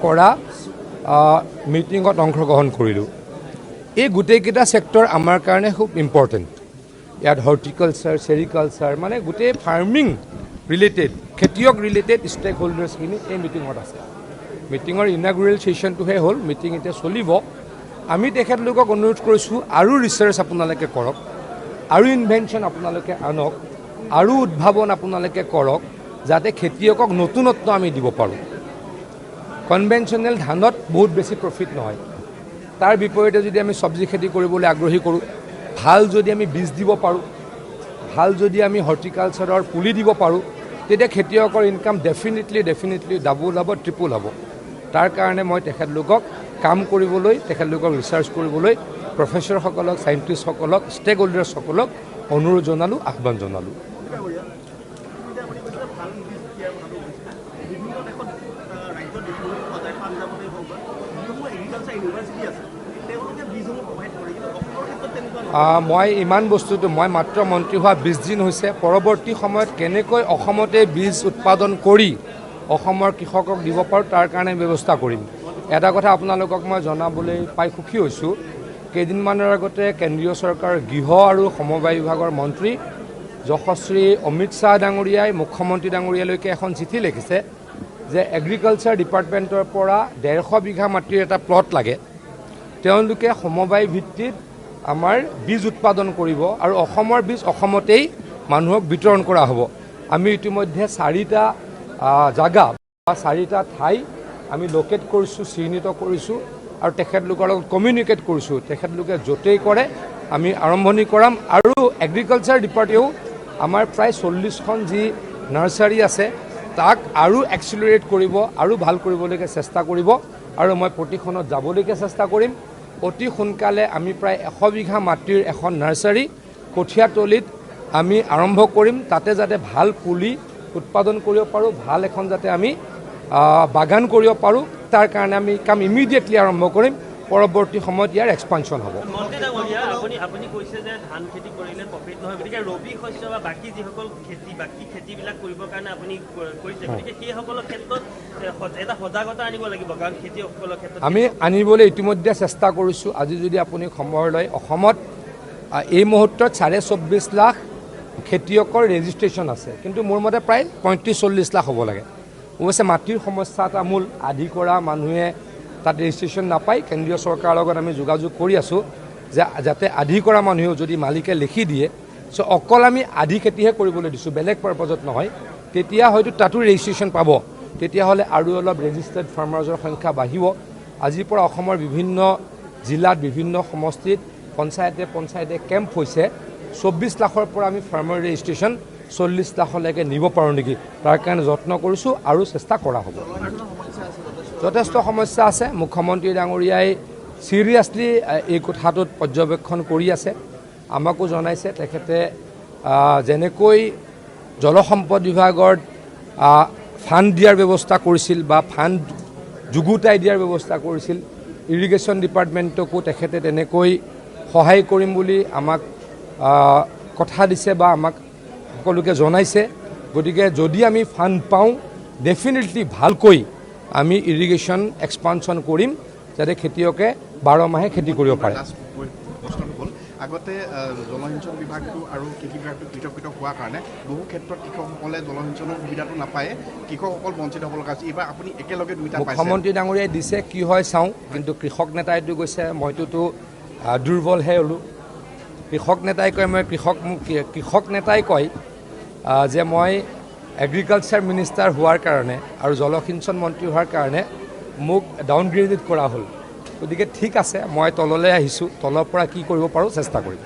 কৰা মিটিঙত অংশগ্ৰহণ কৰিলোঁ। এই গোটেইকেইটা ছেক্টৰ আমাৰ কাৰণে খুব ইম্পৰ্টেণ্ট। ইয়াত হৰ্টিকালচাৰ, চেৰিকালচাৰ মানে গোটেই ফাৰ্মিং ৰিলেটেড, খেতিয়ক ৰিলেটেড ষ্টেক হোল্ডাৰ্ছখিনি এই মিটিঙত আছে। মিটিঙৰ ইনাগুৰেল ছেশ্যনটোহে হ'ল, মিটিং এতিয়া চলিব। আমি তেখেতলোকক অনুৰোধ কৰিছোঁ আৰু ৰিচাৰ্চ আপোনালোকে কৰক, আৰু ইনভেনশ্যন আপোনালোকে আনক, আৰু উদ্ভাৱন আপোনালোকে কৰক, যাতে খেতিয়কক নতুনত্ব আমি দিব পাৰোঁ। কনভেনশ্যনেল ধানত বহুত বেছি প্ৰফিট নহয়। তাৰ বিপৰীতে যদি আমি চব্জি খেতি কৰিবলৈ আগ্ৰহী কৰোঁ, ভাল যদি আমি বীজ দিব পাৰোঁ, ভাল যদি আমি হৰ্টিকালচাৰৰ পুলি দিব পাৰোঁ, তেতিয়া খেতিয়কৰ ইনকাম ডেফিনেটলি ডাবল হ'ব, ট্ৰিপল হ'ব। তাৰ কাৰণে মই তেখেতলোকক কাম কৰিবলৈ, তেখেতলোকক ৰিচাৰ্চ কৰিবলৈ প্ৰফেচৰসকলক, চাইণ্টিষ্টসকলক, ষ্টেক হোল্ডাৰ্ছসকলক অনুৰোধ জনালোঁ, আহ্বান জনালোঁ। মই ইমান বস্তুটো মই মাত্ৰ মন্ত্ৰী হোৱা 20 দিন হৈছে। পৰৱৰ্তী সময়ত কেনেকৈ অসমতে বীজ উৎপাদন কৰি অসমৰ কৃষকক দিব পাৰোঁ তাৰ কাৰণে ব্যৱস্থা কৰিম। এটা কথা আপোনালোকক মই জনাবলৈ পাই সুখী হৈছোঁ, কেইদিনমানৰ আগতে কেন্দ্ৰীয় চৰকাৰৰ গৃহ আৰু সমবায় বিভাগৰ মন্ত্ৰী যশস্বী অমিত শ্বাহ ডাঙৰীয়াই মুখ্যমন্ত্ৰী ডাঙৰীয়ালৈকে এখন চিঠি লিখিছে যে এগ্ৰিকালচাৰ ডিপাৰ্টমেণ্টৰ পৰা 150 বিঘা মাটিৰ এটা প্লট লাগে। তেওঁলোকে সমবায় ভিত্তিত আমাৰ বীজ উৎপাদন কৰিব আৰু অসমৰ বীজ অসমতেই মানুহক বিতৰণ কৰা হ'ব। আমি ইতিমধ্যে 4টা জাগা বা 4টা ঠাই আমি লোকেট কৰিছোঁ, চিহ্নিত কৰিছোঁ আৰু তেখেতলোকৰ লগত কমিউনিকেট কৰিছোঁ। তেখেতলোকে য'তেই কৰে আমি আৰম্ভণি কৰাম। আৰু এগ্ৰিকালচাৰ ডিপাৰ্টমেণ্টেও আমাৰ প্ৰায় 40খন যি নাৰ্চাৰী আছে তাক আৰু এক্সিলাৰেট কৰিব, আৰু ভাল কৰিবলৈকে চেষ্টা কৰিব, আৰু মই প্ৰতিখনত যাবলৈকে চেষ্টা কৰিম। অতি সোনকালে আমি প্ৰায় 100 বিঘা মাটিৰ এখন নাৰ্চাৰী কঠীয়াতলিত আমি আৰম্ভ কৰিম। তাতে যাতে ভাল পুলি উৎপাদন কৰিব পাৰোঁ, ভাল এখন যাতে আমি বাগান কৰিব পাৰোঁ, তাৰ কাৰণে আমি কাম ইমিডিয়েটলি আৰম্ভ কৰিম। পৰৱৰ্তী সময়ত ইয়াৰ এক্সপানশ্যন হ'ব। আপুনি কৈছে যে ধান খেতি কৰিলে প্ৰফিট নহয়, গতিকে ৰবি শস্য বা বাকী যিসকল বাকী খেতিবিলাক কৰিবৰ কাৰণে আপুনি কৰিছে, গতিকে সেইসকলৰ ক্ষেত্ৰত এটা সজাগতা আনিব লাগিব, কাৰণ খেতিয়কসকলৰ ক্ষেত্ৰত আমি আনিবলৈ ইতিমধ্যে চেষ্টা কৰিছোঁ। আজি যদি আপুনি সময় লয়, অসমত এই মুহূৰ্তত 24.5 লাখ খেতিয়কৰ ৰেজিষ্ট্ৰেশ্যন আছে, কিন্তু মোৰ মতে প্ৰায় 35-40 লাখ হ'ব লাগে। অৱশ্যে মাটিৰ সমস্যা এটা মূল, আধি কৰা মানুহে তাত ৰেজিষ্ট্ৰেশ্যন নাপায়। কেন্দ্ৰীয় চৰকাৰৰ লগত আমি যোগাযোগ কৰি আছোঁ যে যাতে আধি কৰা মানুহেও যদি মালিকে লিখি দিয়ে, অকল আমি আধি খেতিহে কৰিবলৈ দিছোঁ, বেলেগ পাৰপাজত নহয়, তেতিয়া হয়তো তাতো ৰেজিষ্ট্ৰেশ্যন পাব। তেতিয়াহ'লে আৰু অলপ ৰেজিষ্টাৰ্ড ফাৰ্মাৰ্ছৰ সংখ্যা বাঢ়িব। আজিৰ পৰা অসমৰ বিভিন্ন জিলাত, বিভিন্ন সমষ্টিত পঞ্চায়তে কেম্প হৈছে। 24 লাখৰ পৰা আমি ফাৰ্মাৰ ৰেজিষ্ট্ৰেশ্যন 40 লাখলৈকে নিব পাৰোঁ নেকি, তাৰ কাৰণে যত্ন কৰিছোঁ আৰু চেষ্টা কৰা হ'ব। যথেষ্ট সমস্যা আছে। মুখ্যমন্ত্ৰী ডাঙৰীয়াই চিৰিয়াছলি এই কথাটোত পৰ্যবেক্ষণ কৰি আছে, আমাকো জনাইছে। তেখেতে যেনেকৈ জলসম্পদ বিভাগৰ ফাণ্ড দিয়াৰ ব্যৱস্থা কৰিছিল বা ফাণ্ড যুগুতাই দিয়াৰ ব্যৱস্থা কৰিছিল, ইৰিগেশ্যন ডিপাৰ্টমেণ্টকো তেখেতে তেনেকৈ সহায় কৰিম বুলি আমাক কথা দিছে বা আমাক সকলোকে জনাইছে। গতিকে যদি আমি ফাণ্ড পাওঁ, ডেফিনেটলি ভালকৈ আমি ইৰিগেশ্যন এক্সপানশ্যন কৰিম, যাতে খেতিয়কে 12 মাহে খেতি কৰিব পাৰে। আগতে জলসিঞ্চন বিভাগটো আৰু কৃষি বিভাগটো পৃথক হোৱাৰ কাৰণে বহু ক্ষেত্ৰত কৃষকসকলে জলসিঞ্চনৰ সুবিধাটো নাপায়, কৃষকসকল বঞ্চিত হ'ব লগা হৈছে। এইবাৰ আপুনি একেলগে দুইটা পাইছে। মুখ্যমন্ত্ৰী ডাঙৰীয়াই দিছে, কি হয় চাওঁ, কিন্তু কৃষক নেতাইটো কৈছে মইতোতো দুৰ্বলহে হ'লোঁ। কৃষক নেতাই কয় কৃষক নেতাই কয় যে মই এগ্ৰিকালচাৰ মিনিষ্টাৰ হোৱাৰ কাৰণে আৰু জলসিঞ্চন মন্ত্ৰী হোৱাৰ কাৰণে মোক ডাউনগ্ৰেডেড কৰা হ'ল। গতিকে ঠিক আছে, মই তললৈ আহিছোঁ, তলৰ পৰা কি কৰিব পাৰোঁ চেষ্টা কৰিম।